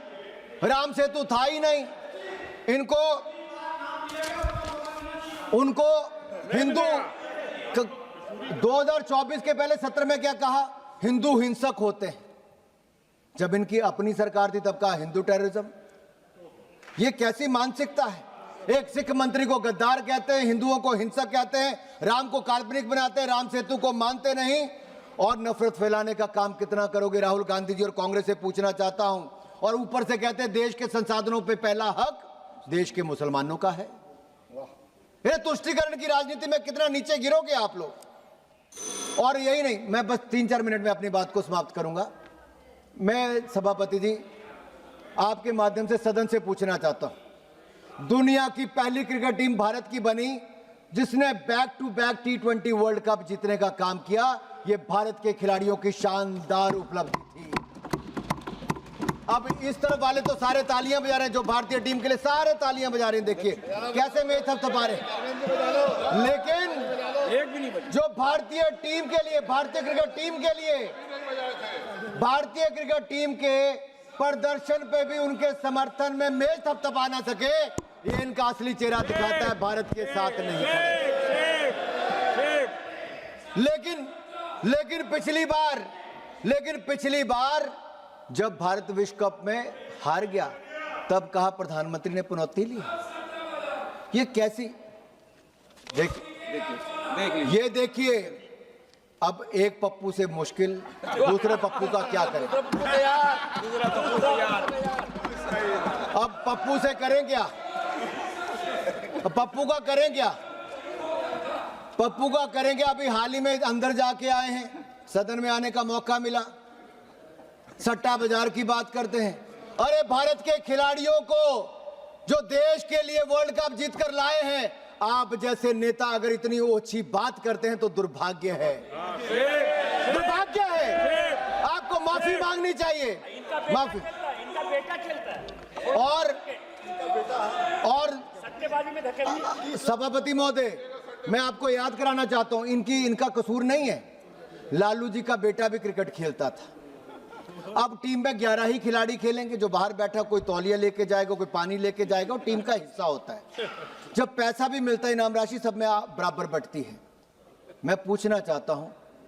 राम सेतु था ही नहीं। उनको हिंदू 2024 के पहले सत्र में क्या कहा? हिंदू हिंसक होते हैं। जब इनकी अपनी सरकार थी तब कहा हिंदू टेररिज्म। ये कैसी मानसिकता है? एक सिख मंत्री को गद्दार कहते हैं, हिंदुओं को हिंसक कहते हैं, राम को काल्पनिक बनाते हैं, राम सेतु को मानते नहीं, और नफरत फैलाने का काम कितना करोगे? राहुल गांधी जी और कांग्रेस से पूछना चाहता हूं। और ऊपर से कहते हैं देश के संसाधनों पे पहला हक देश के मुसलमानों का है। ये तुष्टीकरण की राजनीति में कितना नीचे गिरोगे आप लोग। और यही नहीं, मैं बस 3-4 मिनट में अपनी बात को समाप्त करूंगा। मैं सभापति जी आपके माध्यम से सदन से पूछना चाहता हूं, दुनिया की पहली क्रिकेट टीम भारत की बनी जिसने back to back T20 world cup जीतने का काम किया। यह भारत के खिलाड़ियों की शानदार उपलब्धि थी। अब इस तरफ वाले तो सारे तालियां बजा रहे हैं, जो भारतीय टीम के लिए सारे तालियां बजा रहे हैं। देखिए कैसे मैच थपथपा रहे हैं। लेकिन जो भारतीय टीम के लिए, भारतीय क्रिकेट टीम के प्रदर्शन पे भी उनके समर्थन में मेज थपथपा ना सके, ये इनका असली चेहरा दिखाता है। भारत के साथ नहीं। लेकिन पिछली बार जब भारत विश्व कप में हार गया तब कहा प्रधानमंत्री ने पनौती ली। ये कैसी? ये देखिए, अब एक पप्पू से मुश्किल दूसरे पप्पू का क्या करें? अब पप्पू से करें क्या? पप्पू का करेंगे। अभी हाल ही में अंदर जाके आए हैं, सदन में आने का मौका मिला। सट्टा बाजार की बात करते हैं। अरे भारत के खिलाड़ियों को जो देश के लिए वर्ल्ड कप जीत कर लाए हैं, आप जैसे नेता अगर इतनी ओछी बात करते हैं तो दुर्भाग्य है। आपको माफी मांगनी चाहिए। माफी। इनका बेटा खेलता है और सट्टेबाजी में धकेल। सभापति महोदय, मैं आपको याद कराना चाहता हूं, इनका कसूर नहीं है। लालू जी का बेटा भी क्रिकेट खेलता था। अब टीम में 11 ही खिलाड़ी खेलेंगे। जो बाहर बैठा कोई तौलिया लेके जाएगा, कोई पानी लेके जाएगा, और टीम का हिस्सा होता है। जब पैसा भी मिलता है, इनाम राशि सब में बराबर बंटती है। मैं पूछना चाहता हूं,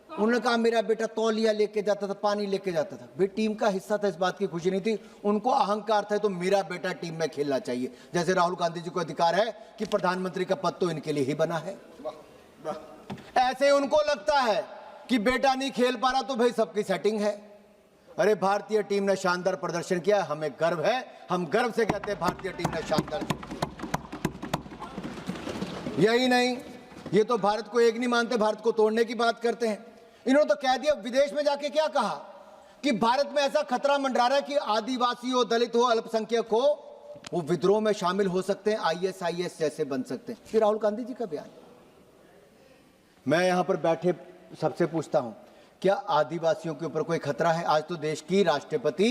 उन्होंने कहा मेरा बेटा तौलिया लेके जाता था, पानी लेके जाता था। भाई टीम का हिस्सा था, इस बात की खुशी नहीं थी। उनको अहंकार था तो मेरा बेटा टीम में खेलना चाहिए। जैसे राहुल गांधी जी को अधिकार है कि प्रधानमंत्री का पद तो इनके लिए ही बना है, ऐसे उनको लगता है कि बेटा नहीं खेल पा रहा तो भाई सबकी सेटिंग है। अरे भारतीय टीम ने शानदार प्रदर्शन किया, हमें गर्व है। हम गर्व से कहते हैं भारतीय टीम ने शानदार। यही नहीं, ये तो भारत को एक नहीं मानते, भारत को तोड़ने की बात करते हैं। इन्होंने तो कह दिया, विदेश में जाके क्या कहा कि भारत में ऐसा खतरा मंडरा रहा है कि आदिवासी हो, दलित हो, अल्पसंख्यक हो, वो विद्रोह में शामिल हो सकते हैं, ISIS जैसे बन सकते हैं। फिर राहुल गांधी जी का बयान। मैं यहां पर बैठे सबसे पूछता हूं, क्या आदिवासियों के ऊपर कोई खतरा है? आज तो देश की राष्ट्रपति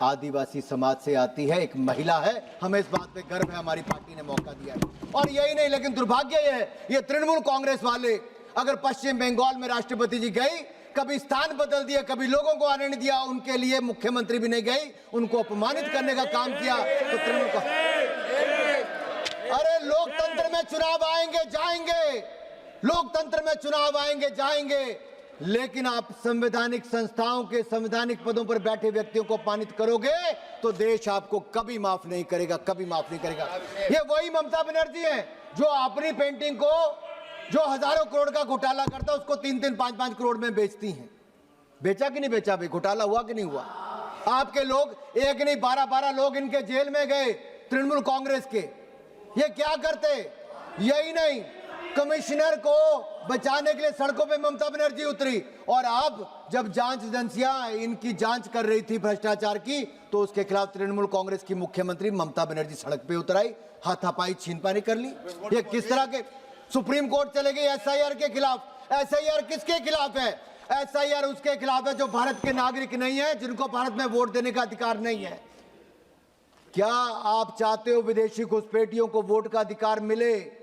आदिवासी समाज से आती है, एक महिला है। हमें इस बात पे गर्व है, हमारी पार्टी ने मौका दिया है। और यही नहीं, लेकिन दुर्भाग्य यह है, ये तृणमूल कांग्रेस वाले अगर पश्चिम बंगाल में राष्ट्रपति जी गई, कभी स्थान बदल दिया, कभी लोगों को आने नहीं दिया, उनके लिए मुख्यमंत्री भी नहीं गई, उनको अपमानित करने का काम किया। तो तृणमूल का, अरे लोकतंत्र में चुनाव आएंगे जाएंगे, लोकतंत्र में चुनाव आएंगे जाएंगे, लेकिन आप संवैधानिक संस्थाओं के संवैधानिक पदों पर बैठे व्यक्तियों को अपमानित करोगे तो देश आपको कभी माफ नहीं करेगा, कभी माफ नहीं करेगा। ये वही ममता बनर्जी है जो अपनी पेंटिंग को, जो हजारों करोड़ का घोटाला करता है, उसको 3-3, 5-5 करोड़ में बेचती हैं। बेचा कि नहीं बेचा भाई? घोटाला हुआ कि नहीं हुआ? आपके लोग एक नहीं 12-12 लोग इनके जेल में गए, तृणमूल कांग्रेस के। ये क्या करते? यही नहीं, कमिश्नर को बचाने के लिए सड़कों पे ममता बनर्जी उतरी। और अब जब जांच एजेंसियां इनकी जांच कर रही थी भ्रष्टाचार की, तो उसके खिलाफ तृणमूल कांग्रेस की मुख्यमंत्री ममता बनर्जी सड़क पे उतर आई, हाथापाई छीनपानी कर ली। ये किस तरह के? सुप्रीम कोर्ट चले गए SIR के खिलाफ। SIR किसके खिलाफ है? SIR उसके खिलाफ है जो भारत के नागरिक नहीं है, जिनको भारत में वोट देने का अधिकार नहीं है। क्या आप चाहते हो विदेशी घुसपैठियों को वोट का अधिकार मिले?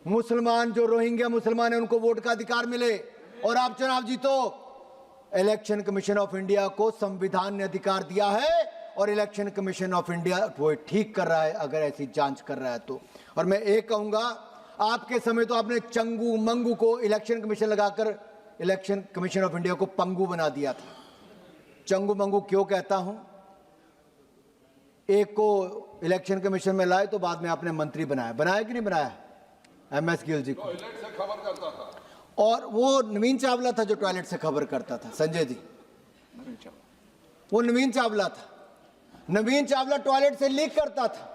मुसलमान जो रोहिंग्या मुसलमान है उनको वोट का अधिकार मिले और आप चुनाव जीतो? इलेक्शन कमीशन ऑफ इंडिया को संविधान ने अधिकार दिया है और इलेक्शन कमीशन ऑफ इंडिया वो ठीक कर रहा है अगर ऐसी जांच कर रहा है तो। और मैं एक कहूंगा, आपके समय तो आपने चंगू मंगू को इलेक्शन कमीशन लगाकर इलेक्शन कमीशन ऑफ इंडिया को पंगू बना दिया था। चंगू मंगू क्यों कहता हूं? एक को इलेक्शन कमीशन में लाए तो बाद में आपने मंत्री बनाया कि नहीं बनाया MS गिल जी को? टॉयलेट से खबर करता था। और वो नवीन चावला था जो टॉयलेट से खबर करता था, संजय जी, वो नवीन चावला था। नवीन चावला टॉयलेट से लीक करता था।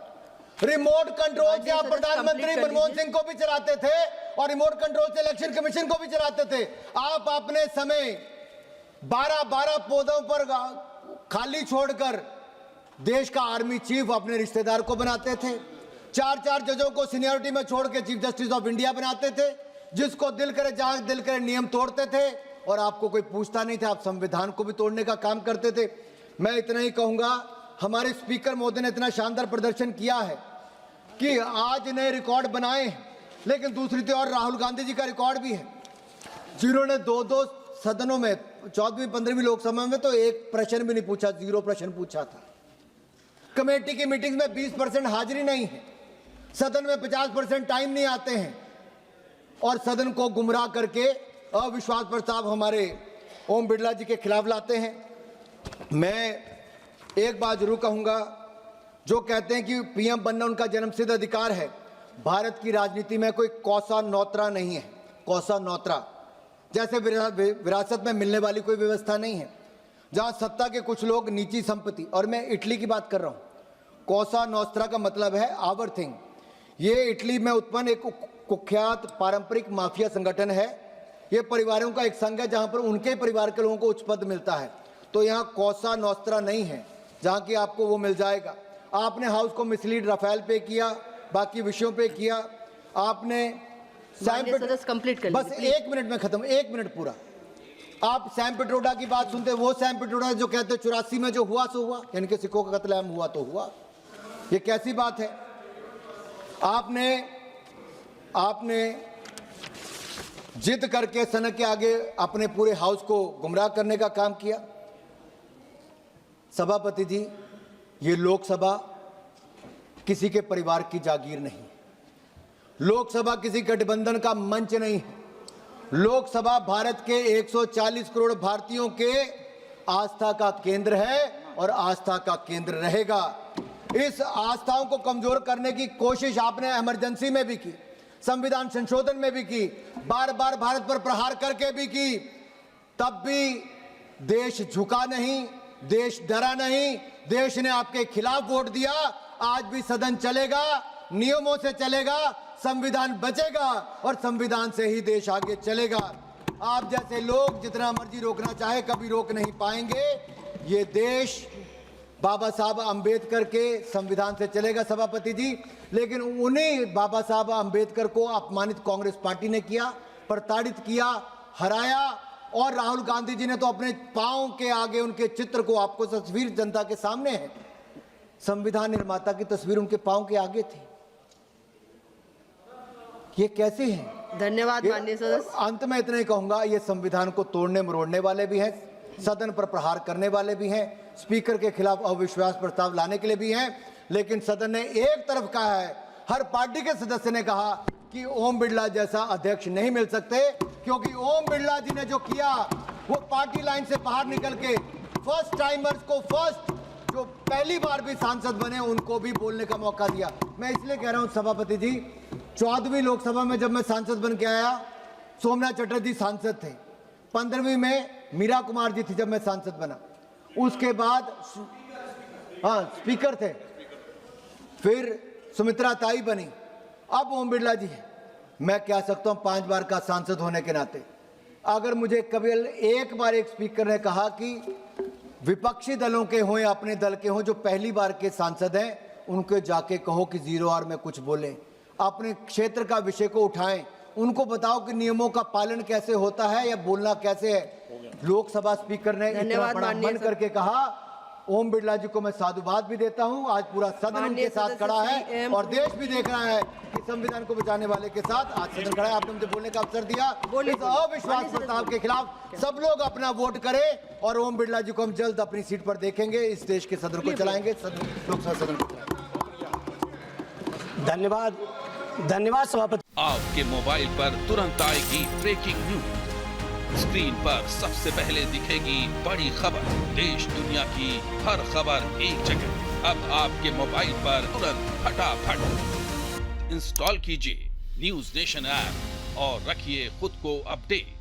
रिमोट कंट्रोल से आप प्रधानमंत्री मनमोहन सिंह को भी चलाते थे और रिमोट कंट्रोल से इलेक्शन कमीशन को भी चलाते थे। आप अपने समय 12-12 पदों पर खाली छोड़कर देश का आर्मी चीफ अपने रिश्तेदार को बनाते थे। 4-4 जजों को सीनियरिटी में छोड़ के चीफ जस्टिस ऑफ इंडिया बनाते थे। जिसको दिल करे जहां दिल करे नियम तोड़ते थे और आपको कोई पूछता नहीं था। आप संविधान को भी तोड़ने का काम करते थे। मैं इतना ही कहूंगा, हमारे स्पीकर महोदय ने इतना शानदार प्रदर्शन किया है कि आज नए रिकॉर्ड बनाए हैं, लेकिन दूसरी तरफ राहुल गांधी जी का रिकॉर्ड भी है जिन्होंने 2-2 सदनों में 14वीं 15वीं लोकसभा में तो एक प्रश्न भी नहीं पूछा, 0 प्रश्न पूछा था। कमेटी की मीटिंग में 20% हाजिरी नहीं है, सदन में 50% टाइम नहीं आते हैं और सदन को गुमराह करके अविश्वास प्रस्ताव हमारे ओम बिरला जी के खिलाफ लाते हैं। मैं एक बात जरूर कहूंगा, जो कहते हैं कि PM बनना उनका जन्मसिद्ध अधिकार है, भारत की राजनीति में कोई कौसा नौतरा नहीं है। कौसा नौतरा जैसे विरासत में मिलने वाली कोई व्यवस्था नहीं है जहां सत्ता के कुछ लोग निजी संपत्ति, और मैं इटली की बात कर रहा हूं। कौसा नौस्त्रा का मतलब है आवर थिंग। ये इटली में उत्पन्न एक कुख्यात पारंपरिक माफिया संगठन है। ये परिवारों का एक संघ है जहां पर उनके परिवार के लोगों को उच्च पद मिलता है। तो यहाँ कौसा नौस्त्रा नहीं है जहां की आपको वो मिल जाएगा। आपने हाउस को मिसलीड राफेल पे किया, बाकी विषयों पे किया। आपने बस 1 मिनट में खत्म, 1 मिनट पूरा। आप सैम पिट्रोडा की बात सुनते, वो सैम पिट्रोडा जो कहते 84 में जो हुआ सो हुआ, यानी कि सिखों का कत्लेआम हुआ तो हुआ। ये कैसी बात है? आपने जिद करके सनक के आगे अपने पूरे हाउस को गुमराह करने का काम किया। सभापति जी, ये लोकसभा किसी के परिवार की जागीर नहीं, लोकसभा किसी गठबंधन का मंच नहीं है। लोकसभा भारत के 140 करोड़ भारतीयों के आस्था का केंद्र है और आस्था का केंद्र रहेगा। इस आस्थाओं को कमजोर करने की कोशिश आपने इमरजेंसी में भी की, संविधान संशोधन में भी की, बार बार भारत पर प्रहार करके भी की, तब भी देश झुका नहीं, देश डरा नहीं। देश ने आपके खिलाफ वोट दिया। आज भी सदन चलेगा, नियमों से चलेगा, संविधान बचेगा और संविधान से ही देश आगे चलेगा। आप जैसे लोग जितना मर्जी रोकना चाहे कभी रोक नहीं पाएंगे। ये देश बाबा साहब अंबेडकर के संविधान से चलेगा सभापति जी, लेकिन उन्हीं बाबा साहब अंबेडकर को अपमानित कांग्रेस पार्टी ने किया, प्रताड़ित किया, हराया। और राहुल गांधी जी ने तो अपने पांव के आगे उनके चित्र को, आपको तस्वीर जनता के सामने है, संविधान निर्माता की तस्वीर उनके पांव के आगे थी। ये कैसे हैं? धन्यवाद माननीय सदस्य। अंत में इतना ही कहूंगा, ये संविधान को तोड़ने मरोड़ने वाले भी हैं, सदन पर प्रहार करने वाले भी हैं, स्पीकर के खिलाफ अविश्वास प्रस्ताव लाने के लिए भी हैं। लेकिन सदन ने एक तरफ कहा है, हर पार्टी के सदस्य ने कहा कि ओम बिरला जैसा अध्यक्ष नहीं मिल सकते, क्योंकि ओम बिरला जी ने जो किया वो पार्टी लाइन से बाहर निकल के फर्स्ट टाइमर्स को, जो पहली बार भी सांसद बने उनको भी बोलने का मौका दिया। मैं इसलिए कह रहा हूं सभापति जी, 14वीं लोकसभा में जब मैं सांसद बन के आया, सोमनाथ चटर्जी सांसद थे। 15वीं में मीरा कुमार जी थी जब मैं सांसद बना। उसके बाद स्पीकर थे, फिर सुमित्रा ताई बनी, अब ओम बिरला जी है। मैं कह सकता हूं 5 बार का सांसद होने के नाते, अगर मुझे कभी एक बार एक स्पीकर ने कहा कि विपक्षी दलों के हों या अपने दल के हों जो पहली बार के सांसद हैं, उनको जाके कहो कि 0 आवर में कुछ बोलें, अपने क्षेत्र का विषय को उठाएं, उनको बताओ कि नियमों का पालन कैसे होता है या बोलना कैसे है। लोकसभा स्पीकर ने इतना बड़ा मन करके कहा। ओम बिरला जी को मैं साधुवाद भी देता हूं। आज पूरा सदन उनके साथ खड़ा है और देश भी देख रहा है कि संविधान को बचाने वाले के साथ आज सदन खड़ा है। आपने मुझे बोलने का अवसर दिया। बोलिए, इस अविश्वास प्रस्ताव के खिलाफ सब लोग अपना वोट करें और ओम बिरला जी को हम जल्द अपनी सीट पर देखेंगे। इस देश के सदन को चलाएंगे, लोकसभा सदन को चलाएंगे। धन्यवाद, धन्यवाद सभापति। आपके मोबाइल पर तुरंत आएगी ब्रेकिंग न्यूज। स्क्रीन पर सबसे पहले दिखेगी बड़ी खबर। देश दुनिया की हर खबर एक जगह। अब आपके मोबाइल पर तुरंत फटाफट इंस्टॉल कीजिए न्यूज नेशन ऐप और रखिए खुद को अपडेट।